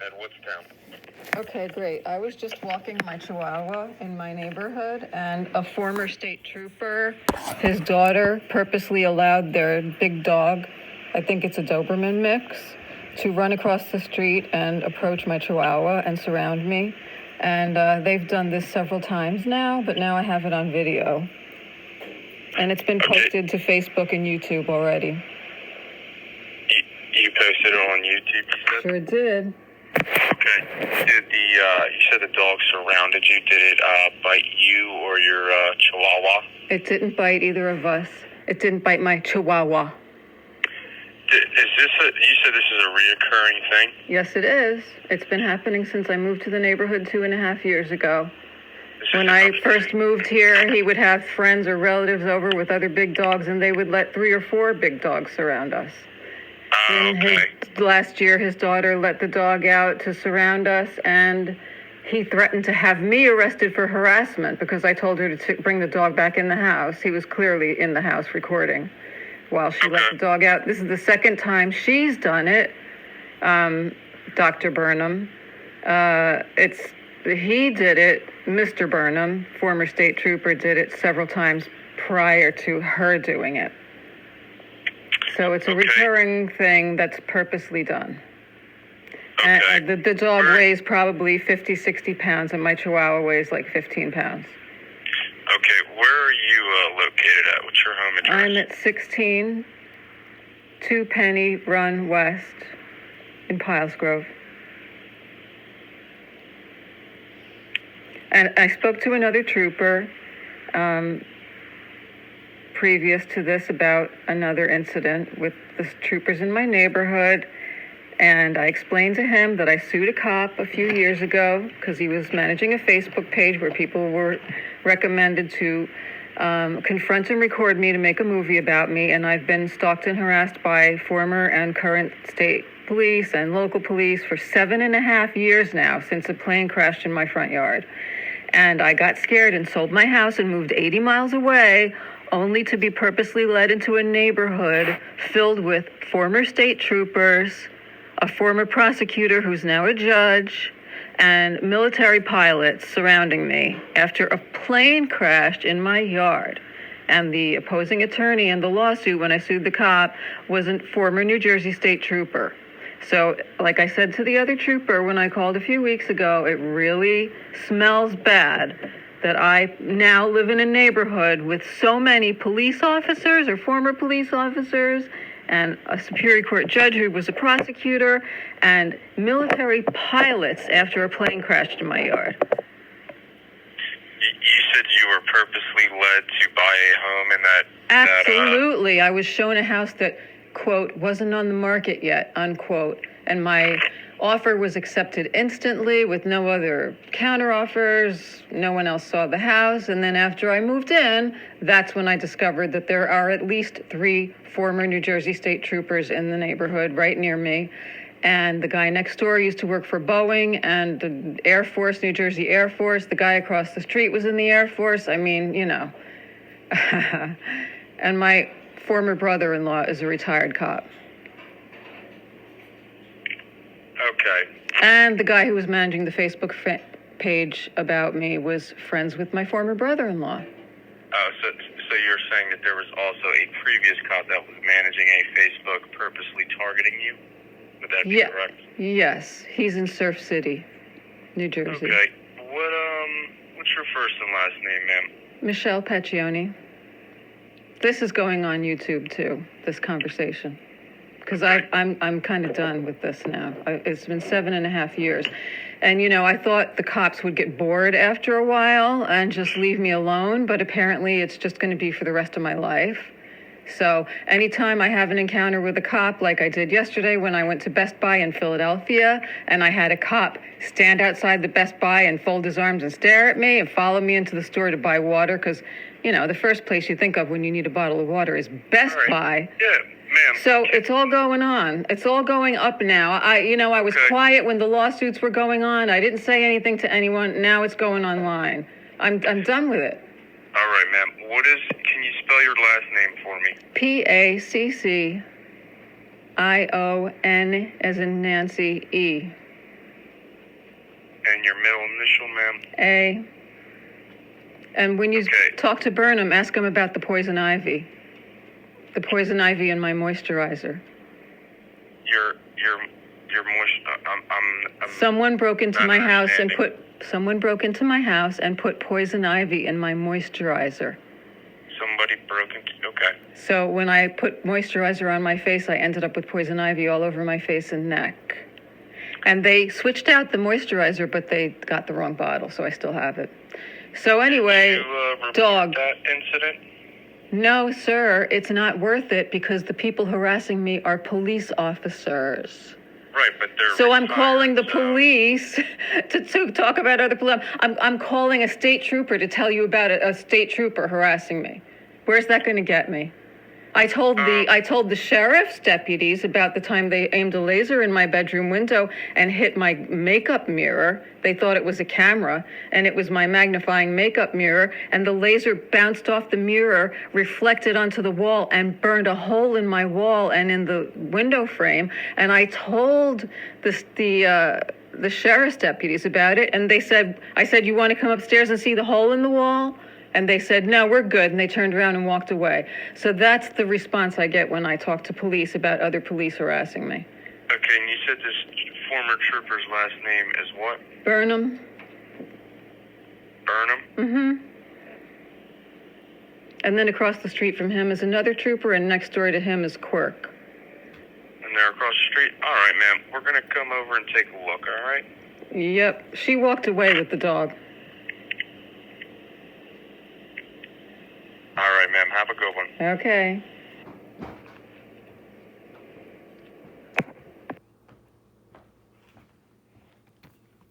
ahead. What's down? Okay, great. I was just walking my Chihuahua in my neighborhood, and a former state trooper, his daughter, purposely allowed their big dog, I think it's a Doberman mix, to run across the street and approach my Chihuahua and surround me. And they've done this several times now, but now I have it on video. And it's been posted to Facebook and YouTube already. You posted it on YouTube, you said? Sure did. Okay. You said the dog surrounded you. Did it bite you or your Chihuahua? It didn't bite either of us. It didn't bite my Chihuahua. You said this is a reoccurring thing? Yes, it is. It's been happening since I moved to the neighborhood 2.5 years ago. When I first moved here, he would have friends or relatives over with other big dogs, and they would let 3 or 4 big dogs surround us. Last year, his daughter let the dog out to surround us, and he threatened to have me arrested for harassment because I told her to bring the dog back in the house. He was clearly in the house recording while she let the dog out. This is the second time she's done it, Dr. Burnham. He did it, Mr. Burnham, former state trooper, did it several times prior to her doing it. So it's a recurring thing that's purposely done. Okay. And the dog weighs probably 50, 60 pounds, and my Chihuahua weighs like 15 pounds. Okay, where are you located at? What's your home address? I'm at 16 2 Penny Run West in Piles Grove. And I spoke to another trooper previous to this about another incident with the troopers in my neighborhood. And I explained to him that I sued a cop a few years ago because he was managing a Facebook page where people were recommended to confront and record me to make a movie about me. And I've been stalked and harassed by former and current state police and local police for 7.5 years now since a plane crashed in my front yard. And I got scared and sold my house and moved 80 miles away, only to be purposely led into a neighborhood filled with former state troopers, a former prosecutor who's now a judge, and military pilots surrounding me after a plane crashed in my yard. And the opposing attorney in the lawsuit when I sued the cop was a former New Jersey state trooper. So, like I said to the other trooper when I called a few weeks ago, it really smells bad that I now live in a neighborhood with so many police officers or former police officers and a Superior Court judge who was a prosecutor and military pilots after a plane crashed in my yard. You said you were purposely led to buy a home in that... Absolutely. I was shown a house that, quote, wasn't on the market yet, unquote, and my offer was accepted instantly with no other counteroffers. No one else saw the house. And then after I moved in, that's when I discovered that there are at least 3 former New Jersey state troopers in the neighborhood right near me. And the guy next door used to work for Boeing and the Air Force, New Jersey Air Force. The guy across the street was in the Air Force. I mean, you know. And my former brother-in-law is a retired cop. Okay. And the guy who was managing the Facebook page about me was friends with my former brother-in-law. Oh, so you're saying that there was also a previous cop that was managing a Facebook purposely targeting you? Would that be correct? Yes. He's in Surf City, New Jersey. Okay. What's your first and last name, ma'am? Michelle Paccioni. This is going on YouTube, too, this conversation. Because I'm kind of done with this now. It's been 7.5 years. And, you know, I thought the cops would get bored after a while and just leave me alone, but apparently it's just going to be for the rest of my life. So anytime I have an encounter with a cop, like I did yesterday when I went to Best Buy in Philadelphia, and I had a cop stand outside the Best Buy and fold his arms and stare at me and follow me into the store to buy water, because, you know, the first place you think of when you need a bottle of water is Best Buy. Yeah. Ma'am. So it's all going on. It's all going up now. I was quiet when the lawsuits were going on. I didn't say anything to anyone. Now it's going online. I'm done with it. All right, ma'am. Can you spell your last name for me? Paccion as in Nancy E. And your middle initial, ma'am? A. And when you Okay. talk to Burnham, ask him about the poison ivy. The poison ivy in my moisturizer. Your moist. Someone broke into not my house and understanding. put poison ivy in my moisturizer. Somebody broke into. Okay. So when I put moisturizer on my face, I ended up with poison ivy all over my face and neck. And they switched out the moisturizer, but they got the wrong bottle, so I still have it. So anyway, Did you report dog. that incident? No, sir, it's not worth it because the people harassing me are police officers. Right, but they're So I'm retired, calling the so- police to talk about other police. I'm calling a state trooper to tell you about a state trooper harassing me. Where's that going to get me? I told the sheriff's deputies about the time they aimed a laser in my bedroom window and hit my makeup mirror. They thought it was a camera, and it was my magnifying makeup mirror, and the laser bounced off the mirror, reflected onto the wall, and burned a hole in my wall and in the window frame. And I told the sheriff's deputies about it, and I said, you want to come upstairs and see the hole in the wall? And they said, no, we're good. And they turned around and walked away. So that's the response I get when I talk to police about other police harassing me. Okay, and you said this former trooper's last name is what? Burnham. Burnham? Mm-hmm. And then across the street from him is another trooper, and next door to him is Quirk. And they're across the street? All right, ma'am. We're going to come over and take a look, all right? Yep. She walked away with the dog. All right, ma'am. Have a good one. Okay.